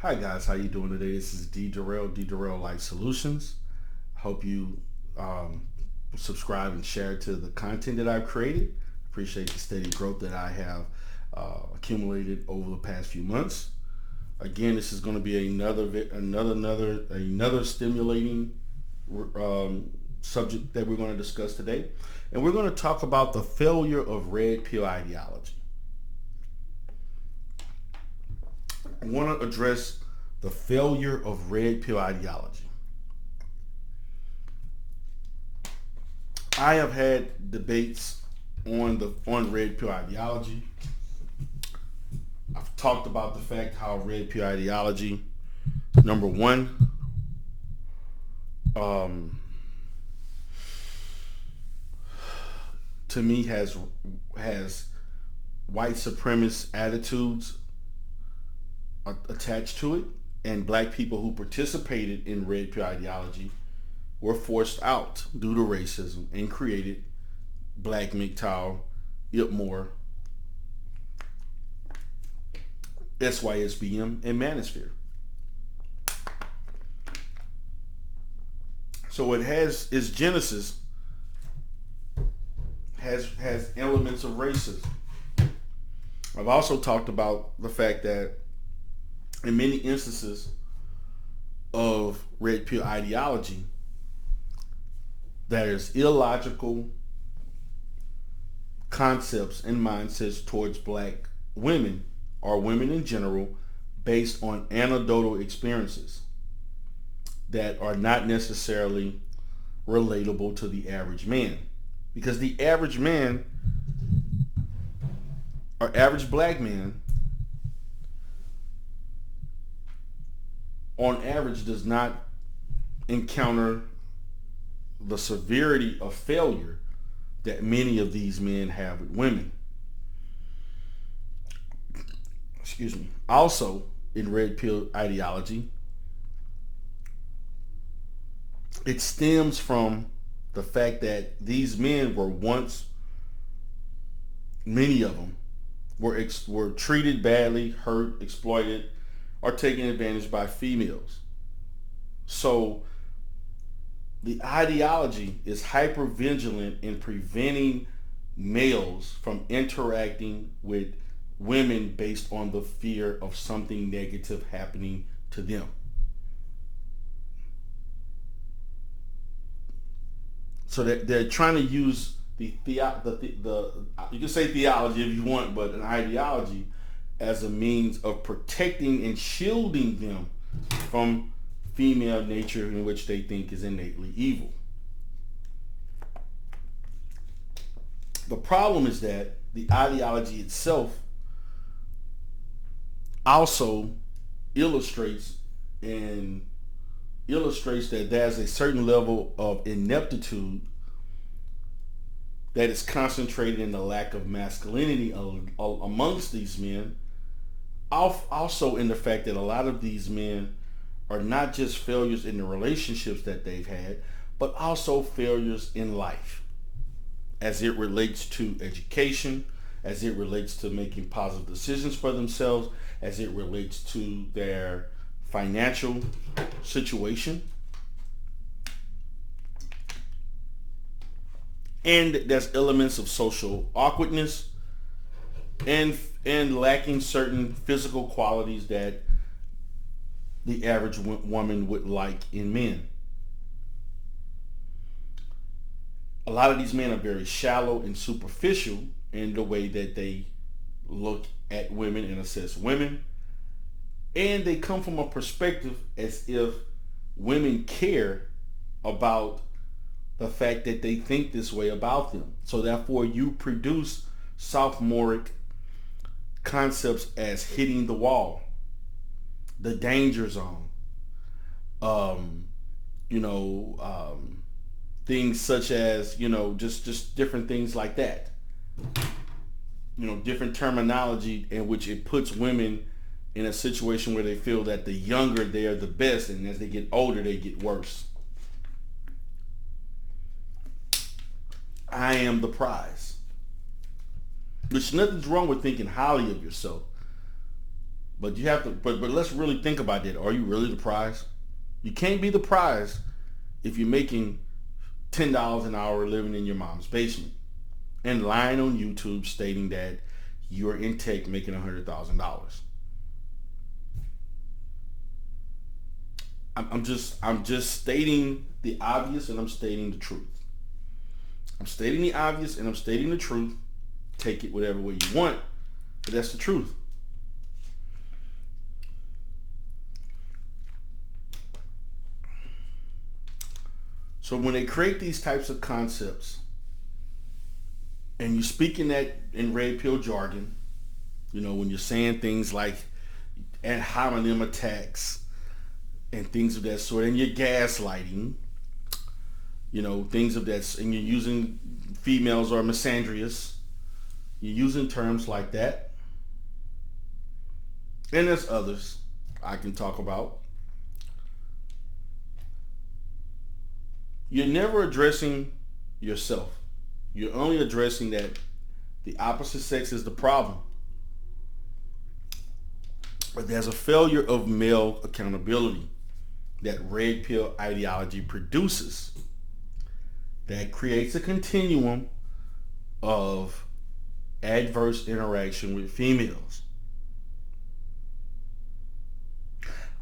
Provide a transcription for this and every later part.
Hi guys, how you doing today? This is D Darrell Life Solutions. Hope you subscribe and share to the content that I've created. Appreciate the steady growth that I have accumulated over the past few months. Again, this is going to be another stimulating subject that we're going to discuss today, and we're going to talk about the failure of red pill ideology. I want to address the failure of red pill ideology. I have had debates on red pill ideology. I've talked about the fact how red pill ideology, number one, to me has white supremacist attitudes attached to it, and black people who participated in red pill ideology were forced out due to racism and created Black MGTOW, IPMOR, SYSBM, and MANOSPHERE. So its genesis has elements of racism. I've also talked about the fact that in many instances of red pill ideology, there's illogical concepts and mindsets towards black women or women in general based on anecdotal experiences that are not necessarily relatable to the average man. Because the average man or average black man on average does not encounter the severity of failure that many of these men have with women. Excuse me. Also, in red pill ideology, it stems from the fact that these men were once, many of them, were treated badly, hurt, exploited, or taken advantage by females. So the ideology is hyper vigilant in preventing males from interacting with women based on the fear of something negative happening to them. So they're trying to use the you can say theology if you want, but an ideology as a means of protecting and shielding them from female nature, in which they think is innately evil. The problem is that the ideology itself also illustrates that there's a certain level of ineptitude that is concentrated in the lack of masculinity amongst these men. Also in the fact that a lot of these men are not just failures in the relationships that they've had, but also failures in life as it relates to education, as it relates to making positive decisions for themselves, as it relates to their financial situation. And there's elements of social awkwardness and lacking certain physical qualities that the average woman would like in men. A lot of these men are very shallow and superficial in the way that they look at women and assess women. And they come from a perspective as if women care about the fact that they think this way about them. So therefore you produce sophomoric concepts as hitting the wall, the danger zone, things such as, just different things like that. Different terminology in which it puts women in a situation where they feel that the younger they are the best, and as they get older they get worse. I am the prize. Which nothing's wrong with thinking highly of yourself. But you have to, but let's really think about that. Are you really the prize? You can't be the prize if you're making $10 an hour living in your mom's basement and lying on YouTube stating that you're in tech making $100,000. I'm just stating the obvious, and I'm stating the truth. I'm stating the obvious and I'm stating the truth. Take it whatever way you want, but that's the truth. So when they create these types of concepts, and you speak in that in red pill jargon, when you're saying things like ad hominem attacks and things of that sort, and you're gaslighting, things of that, and you're using females are misandrous, you're using terms like that, and there's others I can talk about. You're never addressing yourself. You're only addressing that the opposite sex is the problem. But there's a failure of male accountability that red pill ideology produces that creates a continuum of adverse interaction with females.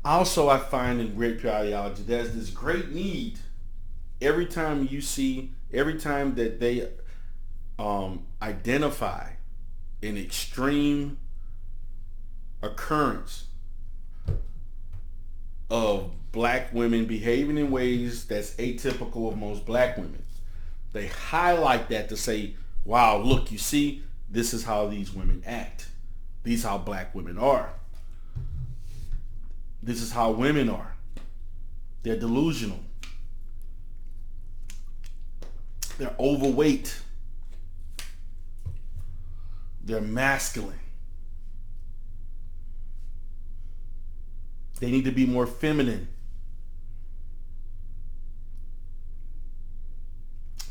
Also, I find in red pill ideology there's this great need every time that they identify an extreme occurrence of black women behaving in ways that's atypical of most black women. They highlight that to say, wow, look, you see, this is how these women act. These are how black women are. This is how women are. They're delusional. They're overweight. They're masculine. They need to be more feminine.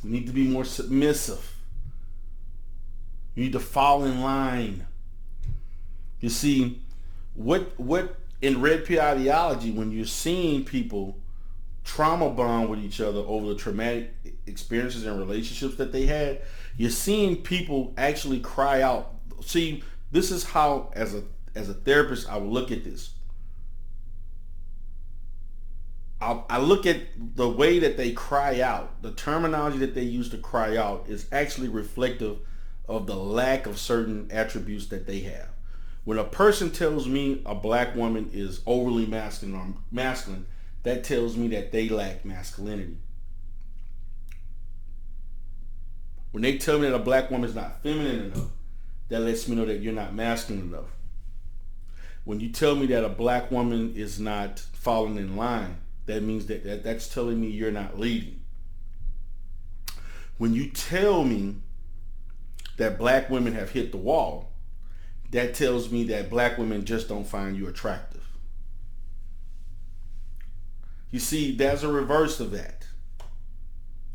We need to be more submissive. You need to fall in line. You see, what in red pill ideology, when you're seeing people trauma bond with each other over the traumatic experiences and relationships that they had, you're seeing people actually cry out. See, this is how, as a therapist, I would look at this. I look at the way that they cry out. The terminology that they use to cry out is actually reflective of the lack of certain attributes that they have. When a person tells me a black woman is overly masculine, that tells me that they lack masculinity. When they tell me that a black woman is not feminine enough, that lets me know that you're not masculine enough. When you tell me that a black woman is not falling in line, that means that's telling me you're not leading. When you tell me that black women have hit the wall, that tells me that black women just don't find you attractive. You see, there's a reverse of that.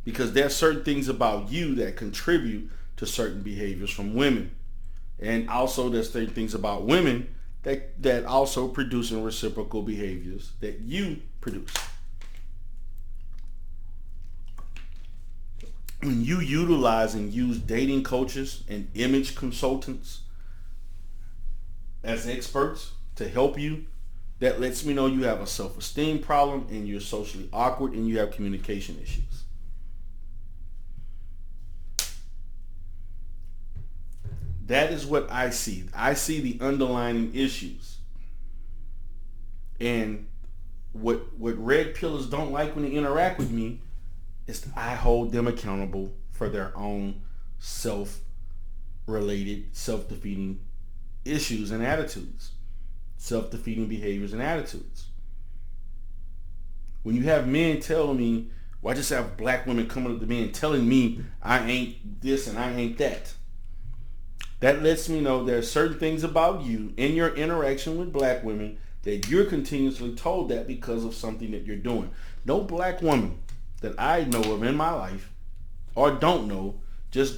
Because there's certain things about you that contribute to certain behaviors from women. And also there's certain things about women that also producing reciprocal behaviors that you produce. When you utilize and use dating coaches and image consultants as experts to help you, that lets me know you have a self-esteem problem and you're socially awkward and you have communication issues. That is what I see. I see the underlying issues. And what red pillers don't like when they interact with me is that I hold them accountable for their own self-related, self-defeating issues and attitudes. Self-defeating behaviors and attitudes. When you have men telling me, well, I just have black women coming up to me and telling me I ain't this and I ain't that. That lets me know there are certain things about you in your interaction with black women that you're continuously told that because of something that you're doing. No black woman that I know of in my life or don't know just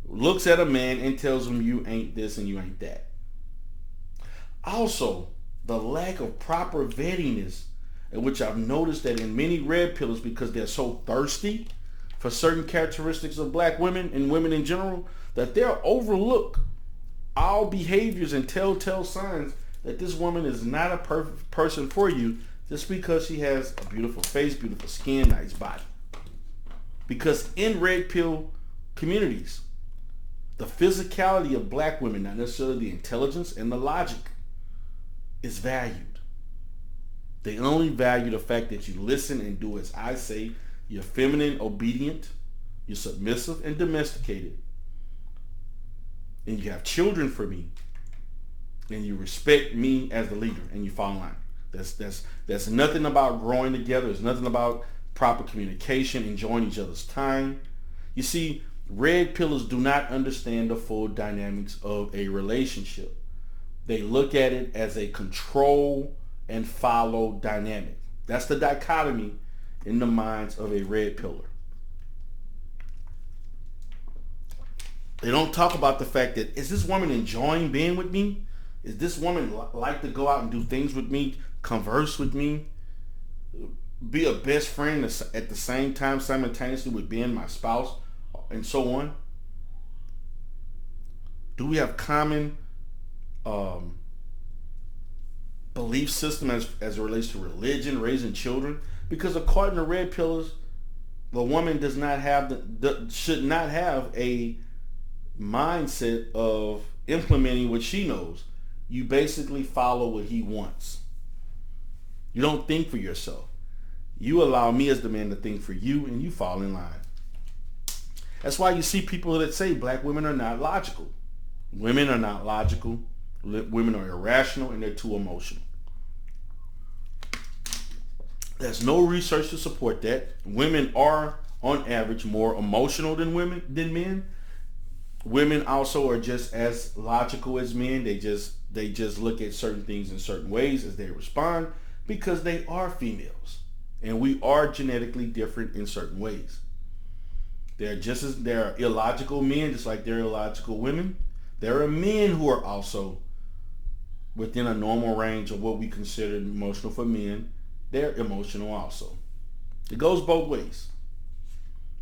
looks at a man and tells him you ain't this and you ain't that. Also, the lack of proper vettingness, in which I've noticed that in many red pillers, because they're so thirsty for certain characteristics of black women and women in general, that they'll overlook all behaviors and telltale signs that this woman is not a perfect person for you just because she has a beautiful face, beautiful skin, nice body. Because in red pill communities, the physicality of black women, not necessarily the intelligence and the logic, is valued. They only value the fact that you listen and do as I say. You're feminine, obedient, you're submissive and domesticated, and you have children for me, and you respect me as the leader, and you fall in line. That's nothing about growing together. It's nothing about proper communication, enjoying each other's time. You see, red pillars do not understand the full dynamics of a relationship. They look at it as a control and follow dynamic. That's the dichotomy in the minds of a red pillar. They don't talk about the fact that, is this woman enjoying being with me? Is this woman like to go out and do things with me, converse with me, be a best friend at the same time simultaneously with being my spouse, and so on? Do we have common belief system as it relates to religion, raising children? Because according to red pillars, the woman does not have should not have a mindset of implementing what she knows. You basically follow what he wants. You don't think for yourself. You allow me as the man to think for you, and you fall in line. That's why you see people that say black women are not logical. Women are not logical. Women are irrational, and they're too emotional. There's no research to support that. Women are, on average, more emotional than men. Women also are just as logical as men. They just look at certain things in certain ways as they respond, because they are females, and we are genetically different in certain ways. There are illogical men just like there are illogical women. There are men who are also within a normal range of what we consider emotional for men. They're emotional also. It goes both ways.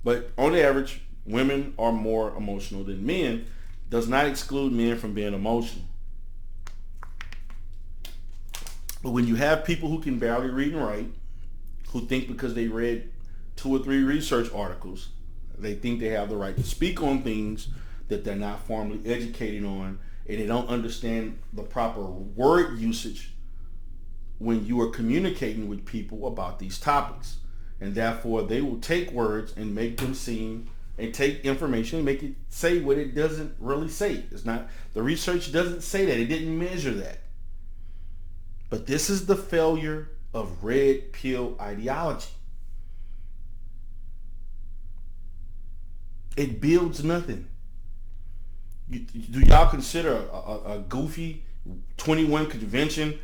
But on average, women are more emotional than men. Does not exclude men from being emotional. But when you have people who can barely read and write, who think because they read 2 or 3 research articles, they think they have the right to speak on things that they're not formally educated on, and they don't understand the proper word usage when you are communicating with people about these topics. And therefore, they will take words and make them seem, and take information and make it say what it doesn't really say. It's not, the research doesn't say that. It didn't measure that. But this is the failure of red pill ideology. It builds nothing. Do y'all consider a goofy 21 convention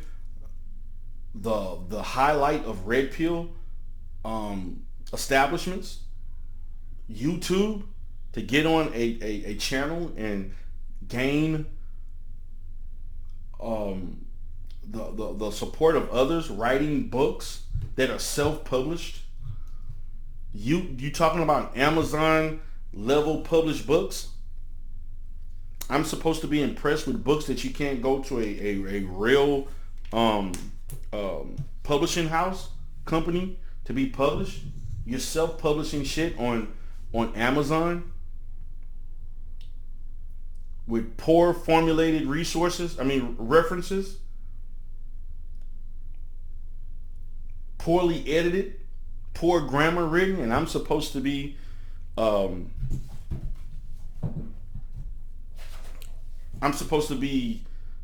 the highlight of red pill establishments? YouTube, to get on a channel and gain the support of others writing books that are self-published? You talking about Amazon level published books? I'm supposed to be impressed with books that you can't go to a real publishing house company to be published? You're self-publishing shit on Amazon with poor formulated references, poorly edited, poor grammar written, and I'm supposed to be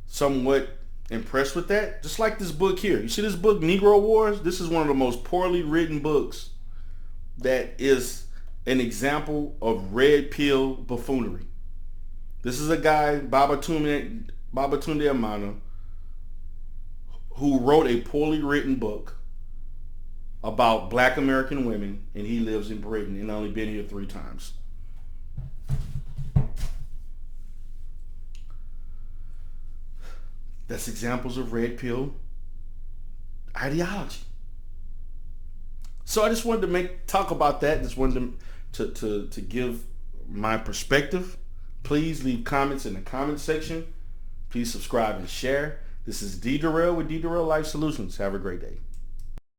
somewhat impressed with that. Just like this book here. You see this book, Negro Wars? This is one of the most poorly written books that is an example of red pill buffoonery. This is a guy, Babatunde Amana, who wrote a poorly written book about black American women, and he lives in Britain and only been here 3 times. That's examples of red pill ideology. So I just wanted to talk about that. Just wanted to give my perspective. Please leave comments in the comment section. Please subscribe and share. This is D. Durrell with D. Durrell Life Solutions. Have a great day.